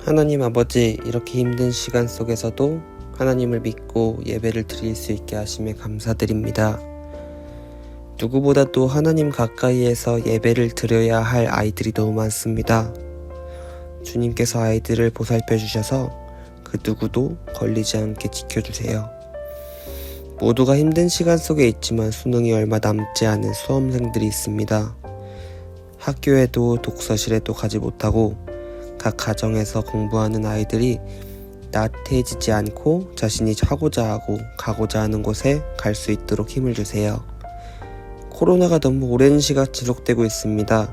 하나님 아버지, 이렇게 힘든 시간 속에서도 하나님을 믿고 예배를 드릴 수 있게 하심에 감사드립니다. 누구보다도 하나님 가까이에서 예배를 드려야 할 아이들이 너무 많습니다. 주님께서 아이들을 보살펴 주셔서 그 누구도 걸리지 않게 지켜주세요. 모두가 힘든 시간 속에 있지만 수능이 얼마 남지 않은 수험생들이 있습니다. 학교에도 독서실에도 가지 못하고 각 가정에서 공부하는 아이들이 나태해지지 않고 자신이 하고자 하고 가고자 하는 곳에 갈 수 있도록 힘을 주세요. 코로나가 너무 오랜 시간 지속되고 있습니다.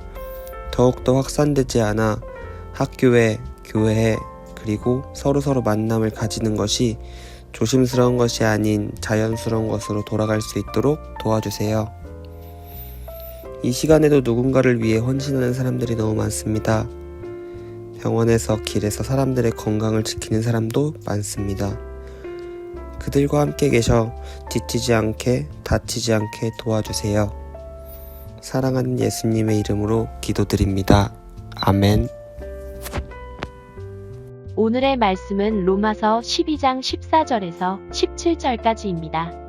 더욱더 확산되지 않아 학교에, 교회에, 그리고 서로 만남을 가지는 것이 조심스러운 것이 아닌 자연스러운 것으로 돌아갈 수 있도록 도와주세요. 이 시간에도 누군가를 위해 헌신하는 사람들이 너무 많습니다. 병원에서, 길에서 사람들의 건강을 지키는 사람도 많습니다. 그들과 함께 계셔 지치지 않게, 다치지 않게 도와주세요. 사랑하는 예수님의 이름으로 기도드립니다. 아멘. 오늘의 말씀은 로마서 12장 14절에서 17절까지입니다.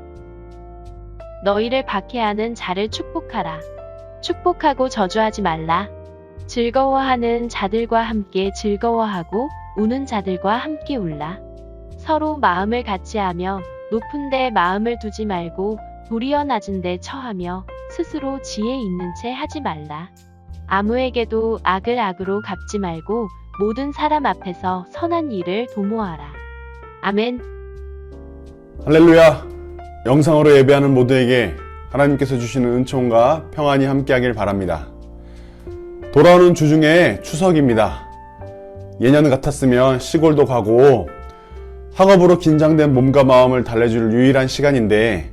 너희를 박해하는 자를 축복하라. 축복하고 저주하지 말라. 즐거워하는 자들과 함께 즐거워하고 우는 자들과 함께 울라. 서로 마음을 같이하며 높은 데 마음을 두지 말고 도리어 낮은 데 처하며 스스로 지혜 있는 채 하지 말라. 아무에게도 악을 악으로 갚지 말고 모든 사람 앞에서 선한 일을 도모하라. 아멘. 할렐루야! 영상으로 예배하는 모두에게 하나님께서 주시는 은총과 평안이 함께하길 바랍니다. 돌아오는 주 중에 추석입니다. 예년 같았으면 시골도 가고 학업으로 긴장된 몸과 마음을 달래줄 유일한 시간인데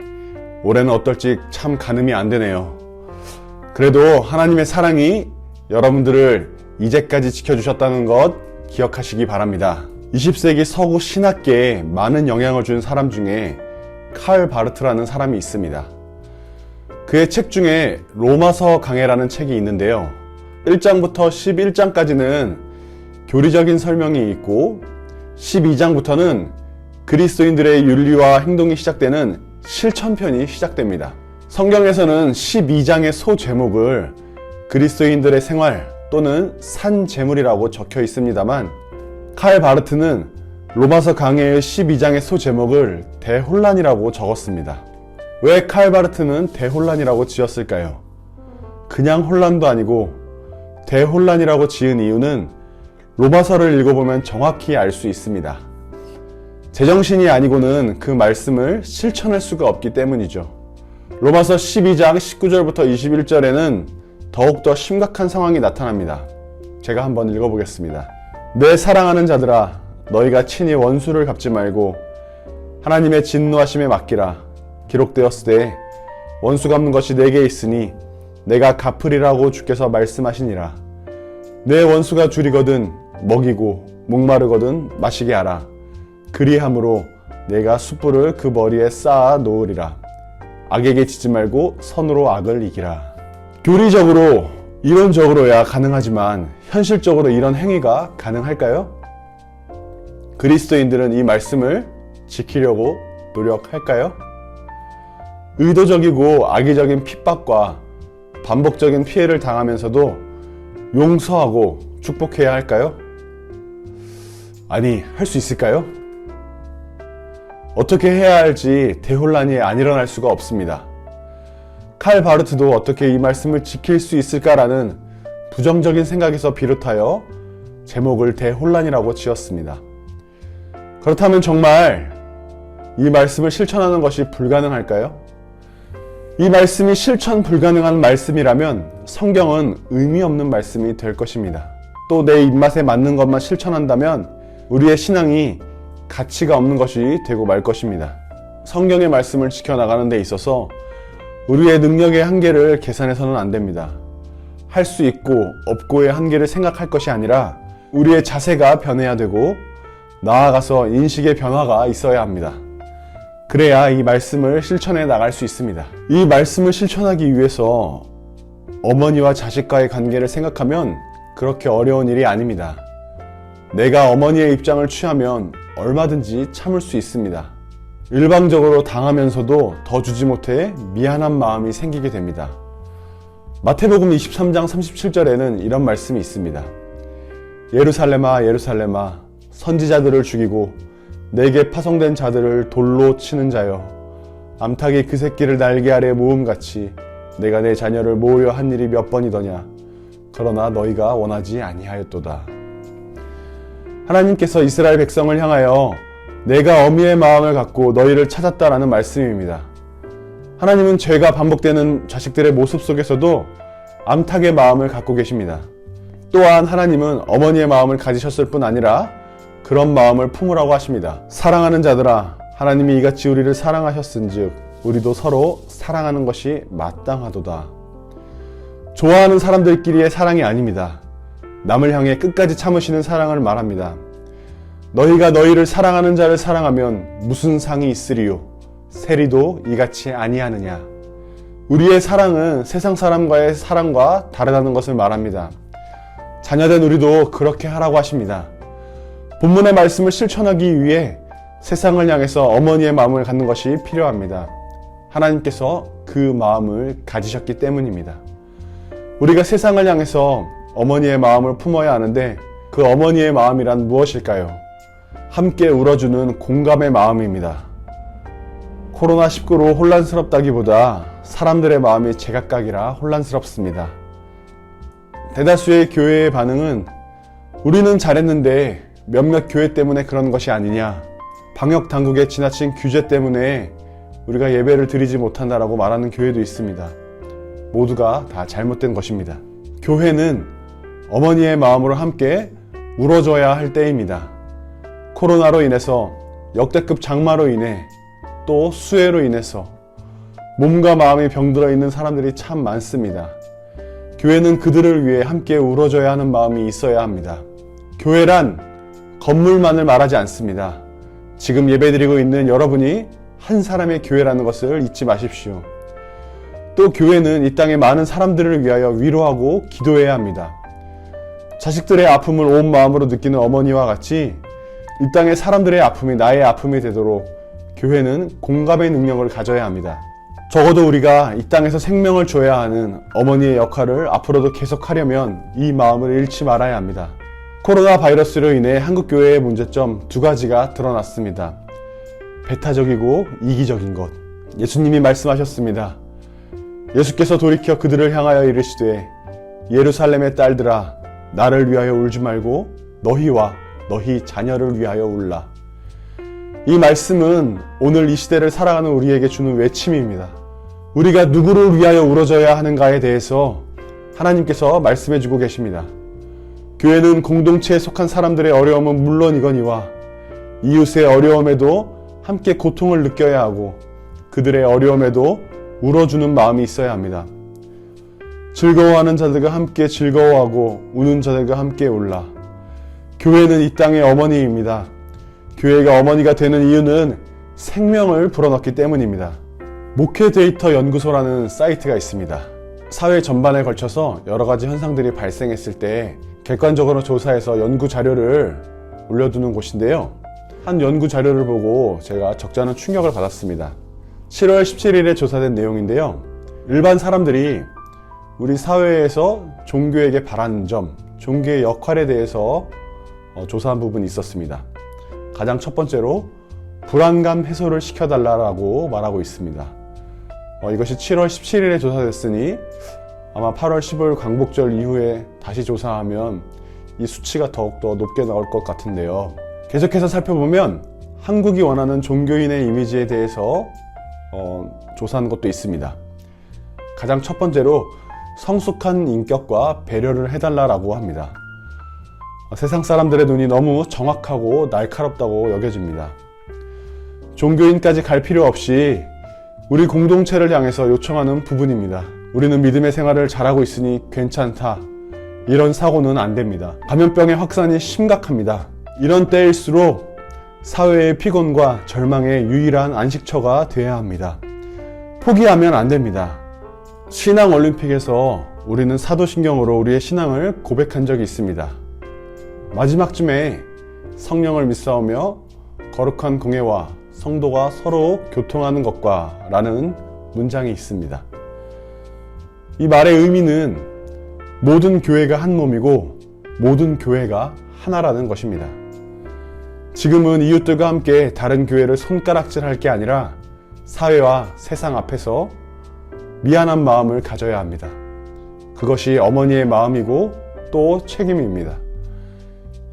올해는 어떨지 참 가늠이 안 되네요. 그래도 하나님의 사랑이 여러분들을 이제까지 지켜주셨다는 것 기억하시기 바랍니다. 20세기 서구 신학계에 많은 영향을 준 사람 중에 칼 바르트라는 사람이 있습니다. 그의 책 중에 로마서 강해라는 책이 있는데요. 1장부터 11장까지는 교리적인 설명이 있고 12장부터는 그리스도인들의 윤리와 행동이 시작되는 실천편이 시작됩니다. 성경에서는 12장의 소제목을 그리스도인들의 생활 또는 산재물이라고 적혀 있습니다만 칼 바르트는 로마서 강해의 12장의 소제목을 대혼란이라고 적었습니다. 왜 칼 바르트는 대혼란이라고 지었을까요? 그냥 혼란도 아니고 대혼란이라고 지은 이유는 로마서를 읽어보면 정확히 알 수 있습니다. 제정신이 아니고는 그 말씀을 실천할 수가 없기 때문이죠. 로마서 12장 19절부터 21절에는 더욱더 심각한 상황이 나타납니다. 제가 한번 읽어보겠습니다. 내 사랑하는 자들아, 너희가 친히 원수를 갚지 말고 하나님의 진노하심에 맡기라. 기록되었으되 원수 갚는 것이 내게 있으니 내가 갚으리라고 주께서 말씀하시니라. 내 원수가 줄이거든 먹이고 목마르거든 마시게 하라. 그리함으로 내가 숯불을 그 머리에 쌓아 놓으리라. 악에게 지지 말고 선으로 악을 이기라. 교리적으로 이론적으로야 가능하지만 현실적으로 이런 행위가 가능할까요? 그리스도인들은 이 말씀을 지키려고 노력할까요? 의도적이고 악의적인 핍박과 반복적인 피해를 당하면서도 용서하고 축복해야 할까요? 아니, 할 수 있을까요? 어떻게 해야 할지 대혼란이 안 일어날 수가 없습니다. 칼 바르트도 어떻게 이 말씀을 지킬 수 있을까라는 부정적인 생각에서 비롯하여 제목을 대혼란이라고 지었습니다. 그렇다면 정말 이 말씀을 실천하는 것이 불가능할까요? 이 말씀이 실천 불가능한 말씀이라면 성경은 의미 없는 말씀이 될 것입니다. 또 내 입맛에 맞는 것만 실천한다면 우리의 신앙이 가치가 없는 것이 되고 말 것입니다. 성경의 말씀을 지켜나가는 데 있어서 우리의 능력의 한계를 계산해서는 안 됩니다. 할 수 있고 없고의 한계를 생각할 것이 아니라 우리의 자세가 변해야 되고 나아가서 인식의 변화가 있어야 합니다. 그래야 이 말씀을 실천해 나갈 수 있습니다. 이 말씀을 실천하기 위해서 어머니와 자식과의 관계를 생각하면 그렇게 어려운 일이 아닙니다. 내가 어머니의 입장을 취하면 얼마든지 참을 수 있습니다. 일방적으로 당하면서도 더 주지 못해 미안한 마음이 생기게 됩니다. 마태복음 23장 37절에는 이런 말씀이 있습니다. 예루살렘아 예루살렘아 선지자들을 죽이고 내게 파송된 자들을 돌로 치는 자여 암탉이 그 새끼를 날개 아래 모음같이 내가 내 자녀를 모으려 한 일이 몇 번이더냐 그러나 너희가 원하지 아니하였도다. 하나님께서 이스라엘 백성을 향하여 내가 어미의 마음을 갖고 너희를 찾았다라는 말씀입니다. 하나님은 죄가 반복되는 자식들의 모습 속에서도 암탉의 마음을 갖고 계십니다. 또한 하나님은 어머니의 마음을 가지셨을 뿐 아니라 그런 마음을 품으라고 하십니다. 사랑하는 자들아 하나님이 이같이 우리를 사랑하셨은즉 우리도 서로 사랑하는 것이 마땅하도다. 좋아하는 사람들끼리의 사랑이 아닙니다. 남을 향해 끝까지 참으시는 사랑을 말합니다. 너희가 너희를 사랑하는 자를 사랑하면 무슨 상이 있으리요? 세리도 이같이 아니하느냐? 우리의 사랑은 세상 사람과의 사랑과 다르다는 것을 말합니다. 자녀된 우리도 그렇게 하라고 하십니다. 본문의 말씀을 실천하기 위해 세상을 향해서 어머니의 마음을 갖는 것이 필요합니다. 하나님께서 그 마음을 가지셨기 때문입니다. 우리가 세상을 향해서 어머니의 마음을 품어야 하는데 그 어머니의 마음이란 무엇일까요? 함께 울어주는 공감의 마음입니다. 코로나19로 혼란스럽다기보다 사람들의 마음이 제각각이라 혼란스럽습니다. 대다수의 교회의 반응은 우리는 잘했는데 몇몇 교회 때문에 그런 것이 아니냐, 방역 당국의 지나친 규제 때문에 우리가 예배를 드리지 못한다라고 말하는 교회도 있습니다. 모두가 다 잘못된 것입니다. 교회는 어머니의 마음으로 함께 울어줘야 할 때입니다. 코로나로 인해서 역대급 장마로 인해 또 수해로 인해서 몸과 마음이 병들어 있는 사람들이 참 많습니다. 교회는 그들을 위해 함께 울어줘야 하는 마음이 있어야 합니다. 교회란 건물만을 말하지 않습니다. 지금 예배드리고 있는 여러분이 한 사람의 교회라는 것을 잊지 마십시오. 또 교회는 이 땅의 많은 사람들을 위하여 위로하고 기도해야 합니다. 자식들의 아픔을 온 마음으로 느끼는 어머니와 같이 이 땅의 사람들의 아픔이 나의 아픔이 되도록 교회는 공감의 능력을 가져야 합니다. 적어도 우리가 이 땅에서 생명을 줘야 하는 어머니의 역할을 앞으로도 계속하려면 이 마음을 잃지 말아야 합니다. 코로나 바이러스로 인해 한국교회의 문제점 두 가지가 드러났습니다. 배타적이고 이기적인 것. 예수님이 말씀하셨습니다. 예수께서 돌이켜 그들을 향하여 이르시되 예루살렘의 딸들아 나를 위하여 울지 말고 너희와 너희 자녀를 위하여 울라. 이 말씀은 오늘 이 시대를 살아가는 우리에게 주는 외침입니다. 우리가 누구를 위하여 울어줘야 하는가에 대해서 하나님께서 말씀해주고 계십니다. 교회는 공동체에 속한 사람들의 어려움은 물론이거니와 이웃의 어려움에도 함께 고통을 느껴야 하고 그들의 어려움에도 울어주는 마음이 있어야 합니다. 즐거워하는 자들과 함께 즐거워하고 우는 자들과 함께 울라. 교회는 이 땅의 어머니입니다. 교회가 어머니가 되는 이유는 생명을 불어넣기 때문입니다. 목회 데이터 연구소라는 사이트가 있습니다. 사회 전반에 걸쳐서 여러 가지 현상들이 발생했을 때 객관적으로 조사해서 연구 자료를 올려두는 곳인데요. 한 연구 자료를 보고 제가 적잖은 충격을 받았습니다. 7월 17일에 조사된 내용인데요. 일반 사람들이 우리 사회에서 종교에게 바라는 점, 종교의 역할에 대해서 조사한 부분이 있었습니다. 가장 첫 번째로 불안감 해소를 시켜달라고 말하고 있습니다. 이것이 7월 17일에 조사됐으니 아마 8월 15일 광복절 이후에 다시 조사하면 이 수치가 더욱더 높게 나올 것 같은데요. 계속해서 살펴보면 한국이 원하는 종교인의 이미지에 대해서 조사한 것도 있습니다. 가장 첫 번째로 성숙한 인격과 배려를 해달라고 합니다. 세상 사람들의 눈이 너무 정확하고 날카롭다고 여겨집니다. 종교인까지 갈 필요 없이 우리 공동체를 향해서 요청하는 부분입니다. 우리는 믿음의 생활을 잘하고 있으니 괜찮다. 이런 사고는 안 됩니다. 감염병의 확산이 심각합니다. 이런 때일수록 사회의 피곤과 절망의 유일한 안식처가 되어야 합니다. 포기하면 안 됩니다. 신앙올림픽에서 우리는 사도신경으로 우리의 신앙을 고백한 적이 있습니다. 마지막쯤에 성령을 믿사오며 거룩한 공예와 성도가 서로 교통하는 것과 라는 문장이 있습니다. 이 말의 의미는 모든 교회가 한 몸이고 모든 교회가 하나라는 것입니다. 지금은 이웃들과 함께 다른 교회를 손가락질할 게 아니라 사회와 세상 앞에서 미안한 마음을 가져야 합니다. 그것이 어머니의 마음이고 또 책임입니다.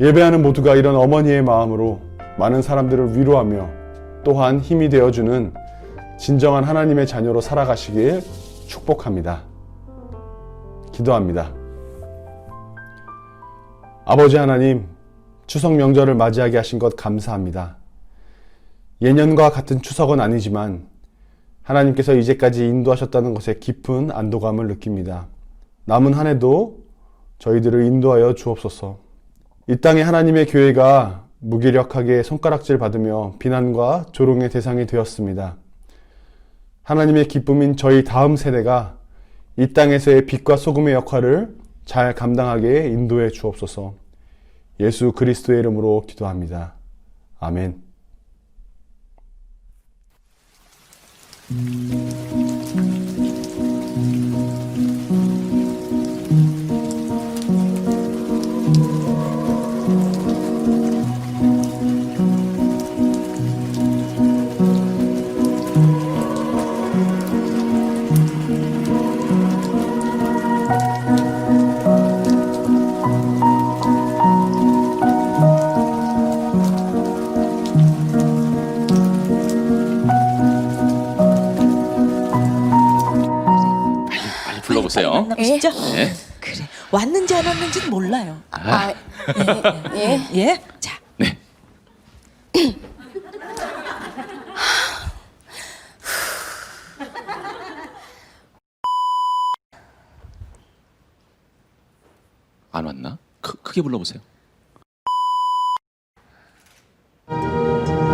예배하는 모두가 이런 어머니의 마음으로 많은 사람들을 위로하며 또한 힘이 되어주는 진정한 하나님의 자녀로 살아가시길 축복합니다. 기도합니다. 아버지 하나님, 추석 명절을 맞이하게 하신 것 감사합니다. 예년과 같은 추석은 아니지만 하나님께서 이제까지 인도하셨다는 것에 깊은 안도감을 느낍니다. 남은 한 해도 저희들을 인도하여 주옵소서. 이 땅에 하나님의 교회가 무기력하게 손가락질 받으며 비난과 조롱의 대상이 되었습니다. 하나님의 기쁨인 저희 다음 세대가 이 땅에서의 빛과 소금의 역할을 잘 감당하게 인도해 주옵소서. 예수 그리스도의 이름으로 기도합니다. 아멘. 불러보세요. 진짜? 네. 그래. 왔는지 안 왔는지는 몰라요. 예. 예? 자. 네. 안 왔나? 크게 불러보세요.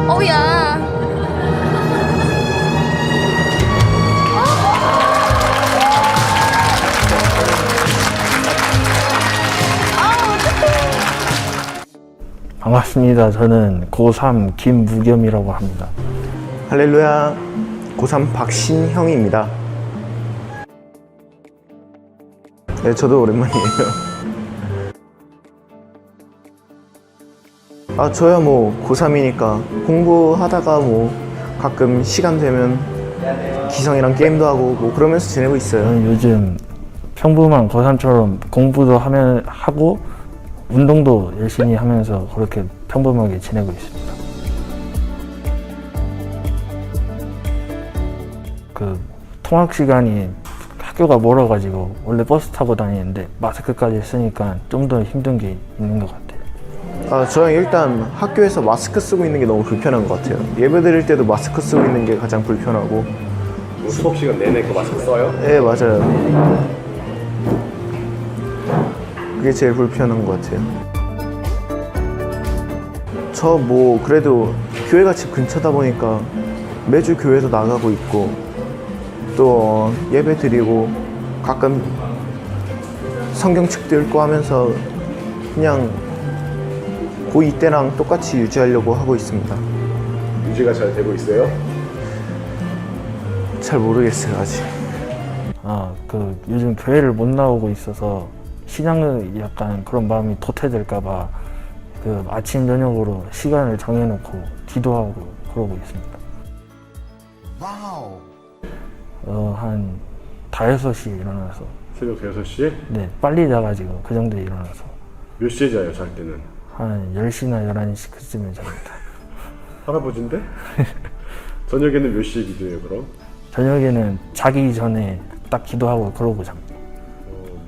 어우야. 반갑습니다. 저는 고3 김무겸이라고 합니다. 할렐루야, 고3 박신형입니다. 네, 저도 오랜만이에요. 저야 뭐 고3이니까 공부하다가 뭐 가끔 시간 되면 기성이랑 게임도 하고 뭐 그러면서 지내고 있어요. 저는 요즘 평범한 고3처럼 공부도 하고 운동도 열심히 하면서 그렇게 평범하게 지내고 있습니다. 그 통학 시간이 학교가 멀어가지고 원래 버스 타고 다니는데 마스크까지 쓰니까 좀 더 힘든 게 있는 것 같아요. 저는 일단 학교에서 마스크 쓰고 있는 게 너무 불편한 것 같아요. 예배 드릴 때도 마스크 쓰고 있는 게 가장 불편하고. 수업 시간 내내 그 마스크 써요? 네, 맞아요. 그게 제일 불편한 것 같아요. 저 뭐 그래도 교회가 집 근처다 보니까 매주 교회도 나가고 있고 또 예배 드리고 가끔 성경책도 읽고 하면서 그냥 고2 때랑 똑같이 유지하려고 하고 있습니다. 유지가 잘 되고 있어요? 잘 모르겠어요, 아직. 그 요즘 교회를 못 나오고 있어서 신앙의 약간 그런 마음이 도태될까봐 그 아침 저녁으로 시간을 정해놓고 기도하고 그러고 있습니다. 한 5-6시 일어나서. 새벽 6시에? 네, 빨리 자가지고 그 정도에 일어나서 몇 시에 자요, 잘 때는? 한 10시나 11시 그쯤에 잡니다. 할아버지인데? 저녁에는 몇 시에 기도해요, 그럼? 저녁에는 자기 전에 딱 기도하고 그러고 잡니다.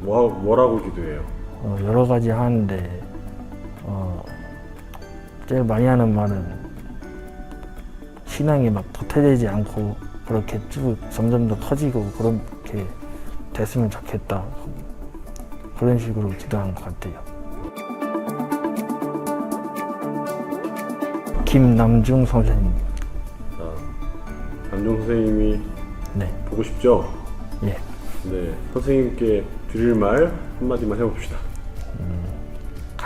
뭐라고 기도해요? 여러 가지 하는데 제일 많이 하는 말은 신앙이 막 도태되지 않고 그렇게 쭉 점점 더 커지고 그렇게 됐으면 좋겠다. 그런 식으로 기도하는 것 같아요. 김남중 선생님. 남종 선생님이 네. 보고 싶죠? 예. 네. 선생님께 드릴 말 한마디만 해봅시다.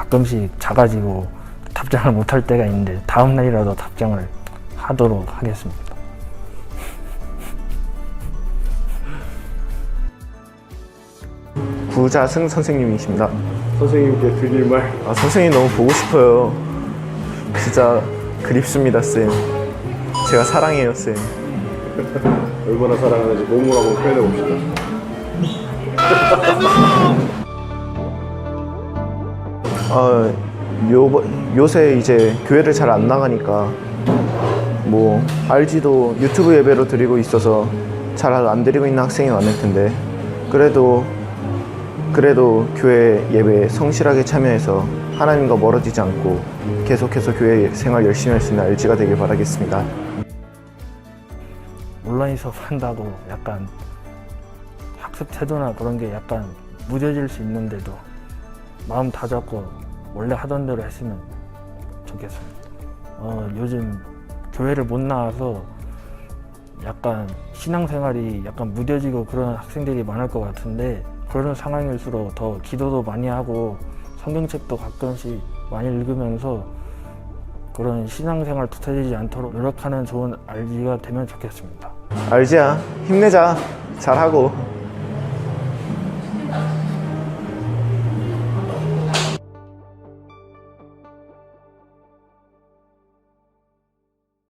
가끔씩 자가지고 답장을 못할 때가 있는데 다음 날이라도 답장을 하도록 하겠습니다. 구자승 선생님이십니다. 선생님께 드릴 말. 아, 선생님 너무 보고 싶어요. 진짜 그립습니다, 쌤. 제가 사랑해요, 쌤. 얼마나 사랑하는지 몸으로 한번 표현해 봅시다. 요새 이제 교회를 잘 안 나가니까 뭐 RG도 유튜브 예배로 드리고 있어서 잘 안 드리고 있는 학생이 많을 텐데 그래도 교회 예배에 성실하게 참여해서 하나님과 멀어지지 않고 계속해서 교회 생활 열심히 할 수 있는 RG가 되길 바라겠습니다. 온라인 수업 한다고 약간 학습 태도나 그런 게 약간 무뎌질 수 있는데도 마음 다잡고 원래 하던 대로 했으면 좋겠습니다. 요즘 교회를 못 나와서 약간 신앙생활이 약간 무뎌지고 그런 학생들이 많을 것 같은데 그런 상황일수록 더 기도도 많이 하고 성경책도 가끔씩 많이 읽으면서 그런 신앙생활 도태되지 않도록 노력하는 좋은 RG가 되면 좋겠습니다. RG야, 힘내자. 잘하고.